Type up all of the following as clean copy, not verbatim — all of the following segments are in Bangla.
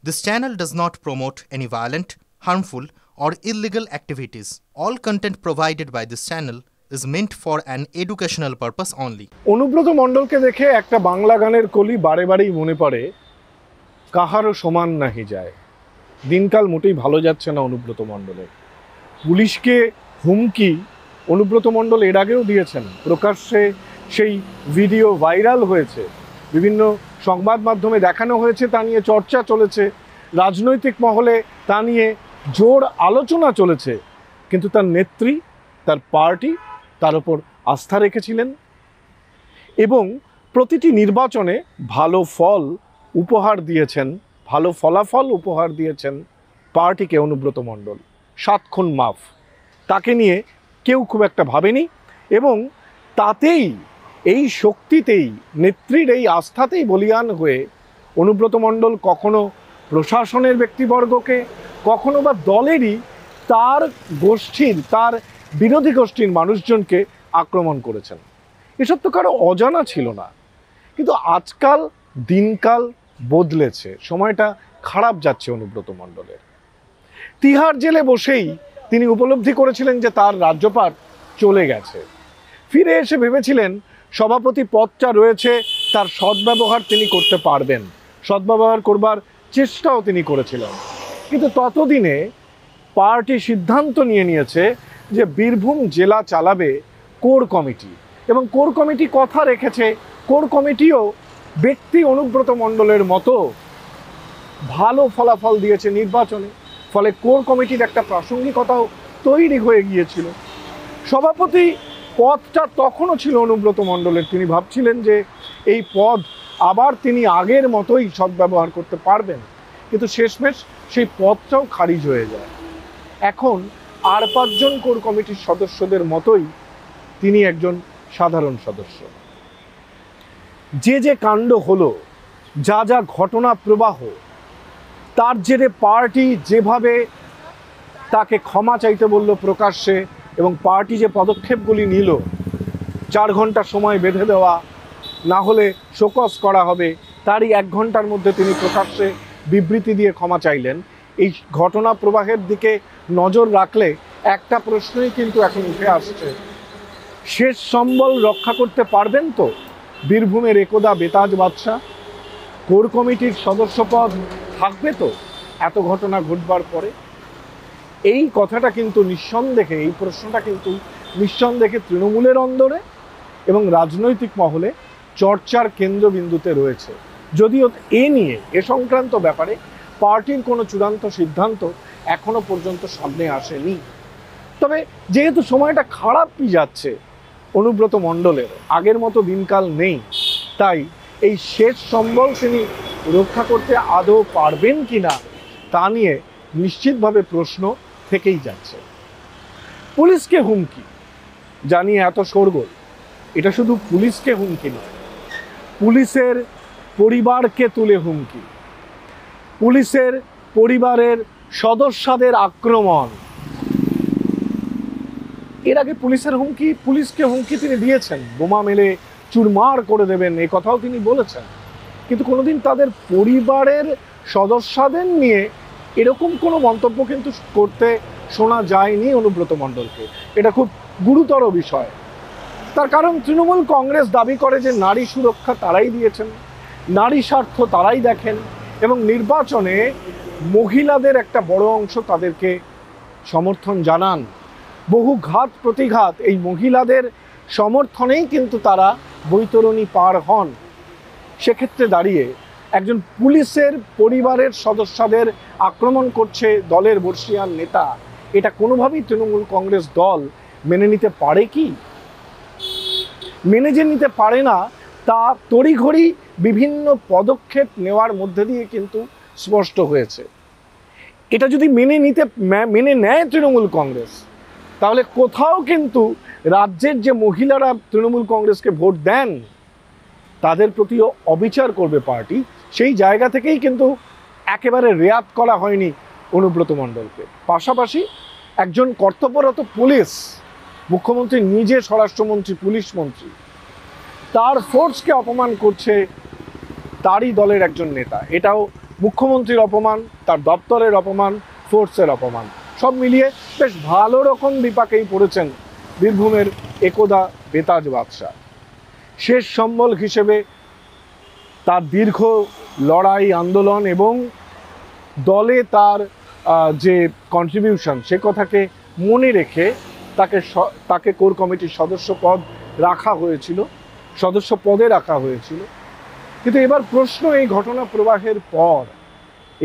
This channel does not promote any violent, harmful, or illegal activities. All content provided by this channel is meant for an educational purpose only. Anubrata মণ্ডলকে দেখে একটা বাংলা গানের কলি বারে বারেই মনে পড়ে, কাহারও সমান নাহি যায়। দিনকাল মোটেই ভালো যাচ্ছে না অনুব্রত মণ্ডলের। পুলিশকে হুমকি অনুব্রত মণ্ডল এর আগেও দিয়েছেন, প্রকাশ্যে সেই ভিডিও ভাইরাল হয়েছে, বিভিন্ন সংবাদ মাধ্যমে দেখানো হয়েছে, তা নিয়ে চর্চা চলেছে, রাজনৈতিক মহলে তা নিয়ে জোর আলোচনা চলেছে। কিন্তু তার নেত্রী, তার পার্টি তার উপর আস্থা রেখেছিলেন এবং প্রতিটি নির্বাচনে ভালো ফল উপহার দিয়েছেন, ভালো ফলাফল উপহার দিয়েছেন পার্টিকে অনুব্রত মণ্ডল। 7 খুন মাফ, তাকে নিয়ে কেউ খুব একটা ভাবেনি এবং তাতেই, এই শক্তিতেই, নেত্রীর এই আস্থাতেই বলীয়ান হয়ে অনুব্রত মণ্ডল কখনো প্রশাসনের ব্যক্তিবর্গকে, কখনো বা দলেরই তার গোষ্ঠীর, তার বিরোধী গোষ্ঠীর মানুষজনকে আক্রমণ করেছেন। এসব তো কারো অজানা ছিল না। কিন্তু আজকাল দিনকাল বদলেছে, সময়টা খারাপ যাচ্ছে অনুব্রত মণ্ডলের। তিহার জেলে বসেই তিনি উপলব্ধি করেছিলেন যে তার রাজ্যপাট চলে গেছে। ফিরে এসে ভেবেছিলেন সভাপতি পদটা রয়েছে, তার সদ্ব্যবহার তিনি করতে পারবেন, সদ্ব্যবহার করবার চেষ্টাও তিনি করেছিলেন। কিন্তু ততদিনে পার্টি সিদ্ধান্ত নিয়েছে যে বীরভূম জেলা চালাবে কোর কমিটি, এবং কোর কমিটি কথা রেখেছে। কোর কমিটিও ব্যক্তি অনুব্রত মণ্ডলের মতো ভালো ফলাফল দিয়েছে নির্বাচনে, ফলে কোর কমিটির একটা প্রাসঙ্গিকতাও তৈরি হয়ে গিয়েছিল। সভাপতি পদটা তখনও ছিল অনুব্রত মণ্ডলের। তিনি ভাবছিলেন যে এই পদ আবার তিনি আগের মতোই সদ্ব্যবহার করতে পারবেন, কিন্তু শেষমেশ সেই পদটাও খারিজ হয়ে যায়। এখন আর 5 জন কোর কমিটির সদস্যদের মতোই তিনি একজন সাধারণ সদস্য। যে কাণ্ড হলো, যা ঘটনা প্রবাহ, তার জেরে পার্টি যেভাবে তাকে ক্ষমা চাইতে বলল প্রকাশ্যে, এবং পার্টি যে পদক্ষেপগুলি নিল, 4 ঘন্টা সময় বেঁধে দেওয়া, না হলে শোকজ করা হবে, তারই 1 ঘন্টার মধ্যে তিনি প্রকাশ্যে বিবৃতি দিয়ে ক্ষমা চাইলেন। এই ঘটনা প্রবাহের দিকে নজর রাখলে একটা প্রশ্নই কিন্তু এখন উঠে আসছে, শেষ সম্বল রক্ষা করতে পারবেন তো বীরভূমের একদা বেতাজ বাদশা? কোর কমিটির সদস্যপদ থাকবে তো এত ঘটনা ঘটবার পরে? এই কথাটা কিন্তু নিঃসন্দেহে, এই প্রশ্নটা কিন্তু নিঃসন্দেহে তৃণমূলের অন্দরে এবং রাজনৈতিক মহলে চর্চার কেন্দ্রবিন্দুতে রয়েছে। যদিও এ সংক্রান্ত ব্যাপারে পার্টির কোনো চূড়ান্ত সিদ্ধান্ত এখনো পর্যন্ত সামনে আসেনি। তবে যেহেতু সময়টা খারাপই যাচ্ছে অনুব্রত মণ্ডলের, আগের মতো দিনকাল নেই, তাই এই শেষ সম্বল তিনি রক্ষা করতে আদৌ পারবেন কিনা তা নিয়ে নিশ্চিতভাবে প্রশ্ন থেকেই যাচ্ছে। পুলিশকে হুমকি জানিয়ে এত শোরগোল, এটা শুধু পুলিশকে হুমকি নয়, পুলিশের পরিবারকে তুলে হুমকি, পুলিশের পরিবারের সদস্যদের আক্রমণ। এর আগে পুলিশকে হুমকি তিনি দিয়েছেন, বোমা মেলে চুরমার করে দেবেন, এই কথাও তিনি বলেছেন। কিন্তু কোনোদিন তাদের পরিবারের সদস্যদের নিয়ে এরকম কোনো মন্তব্য কিন্তু করতে শোনা যায়নি অনুব্রত মণ্ডলকে। এটা খুব গুরুতর বিষয়। তার কারণ তৃণমূল কংগ্রেস দাবি করে যে নারী সুরক্ষা তারাই দিয়েছেন, নারী স্বার্থ তারাই দেখেন, এবং নির্বাচনে মহিলাদের একটা বড় অংশ তাদেরকে সমর্থন জানান। বহু ঘাত প্রতিঘাত এই মহিলাদের সমর্থনেই কিন্তু তারা বৈতরণী পার হন। সেক্ষেত্রে দাঁড়িয়ে একজন পুলিশের পরিবারের সদস্যদের আক্রমণ করছে দলের বর্ষীয়ান নেতা, এটা কোনোভাবেই তৃণমূল কংগ্রেস দল মেনে নিতে পারে কি? মেনে যে নিতে পারে না, তা তড়িঘড়ি বিভিন্ন পদক্ষেপ নেওয়ার মধ্যে দিয়ে কিন্তু স্পষ্ট হয়েছে। এটা যদি মেনে নেয় তৃণমূল কংগ্রেস, তাহলে কোথাও কিন্তু রাজ্যের যে মহিলারা তৃণমূল কংগ্রেসকে ভোট দেন তাদের প্রতিও অবিচার করবে পার্টি। সেই জায়গা থেকেই কিন্তু একেবারে রেয়াত করা হয়নি অনুব্রত মণ্ডলকে। পাশাপাশি একজন কর্তব্যরত পুলিশ, মুখ্যমন্ত্রী নিজে স্বরাষ্ট্রমন্ত্রী, পুলিশ মন্ত্রী, তার ফোর্সকে অপমান করছে তারই দলের একজন নেতা, এটাও মুখ্যমন্ত্রীর অপমান, তার দপ্তরের অপমান, ফোর্সের অপমান, সব মিলিয়ে বেশ ভালো রকম বিপাকেই পড়েছেন বীরভূমের একদা বেতাজ বাদশা। শেষ সম্বল হিসেবে তার দীর্ঘ লড়াই, আন্দোলন এবং দলে তার যে কন্ট্রিবিউশন, সে কথাকে মনে রেখে তাকে কোর কমিটির সদস্য পদে রাখা হয়েছিল। কিন্তু এবার প্রশ্ন, এই ঘটনা প্রবাহের পর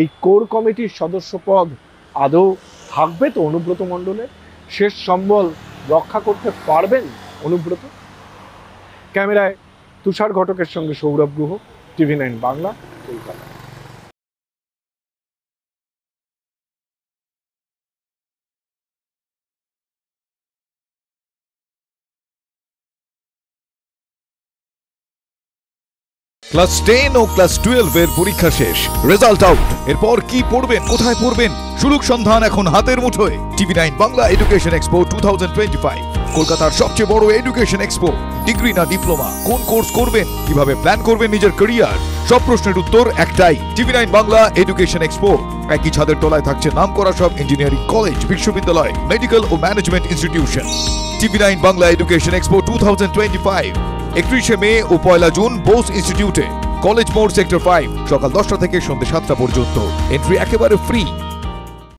এই কোর কমিটির সদস্য পদ আদৌ থাকবে তো অনুব্রত মণ্ডলের? শেষ সম্বল রক্ষা করতে পারবেন অনুব্রত? ক্যামেরায় তুষার ঘটকের সঙ্গে সৌরভ গুহ, TV9 বাংলা, কলকাতা। ক্লাস 10 ও ক্লাস 12 এর পরীক্ষা শেষ, রেজাল্ট আউট। এরপর কি পড়বেন, কোথায় পড়বেন, সুলুক সন্ধান এখন হাতের মুঠোয়। TV9 বাংলা এডুকেশন এক্সপো 2025, কলকাতার সবচেয়ে বড় এডুকেশন এক্সপো। ডিগ্রি না ডিপ্লোমা, কোন কোর্স করবেন, কিভাবে প্ল্যান করবেন নিজের ক্যারিয়ার, সব প্রশ্নের উত্তর একটাই। TV9 Bangla education expo. একই ছাদের তলায় থাকছে নামকরা সব ইঞ্জিনিয়ারিং কলেজ, বিশ্ববিদ্যালয়, মেডিকেল ও management institution. TV9 Bangla education expo 2025, 31শে মে ও 1 জুন বোস ইনস্টিটিউটে, কলেজ মোড়, সেক্টর 5, সকাল 10টা থেকে সন্ধ্যে 7টা পর্যন্ত। এন্ট্রি একেবারে ফ্রি।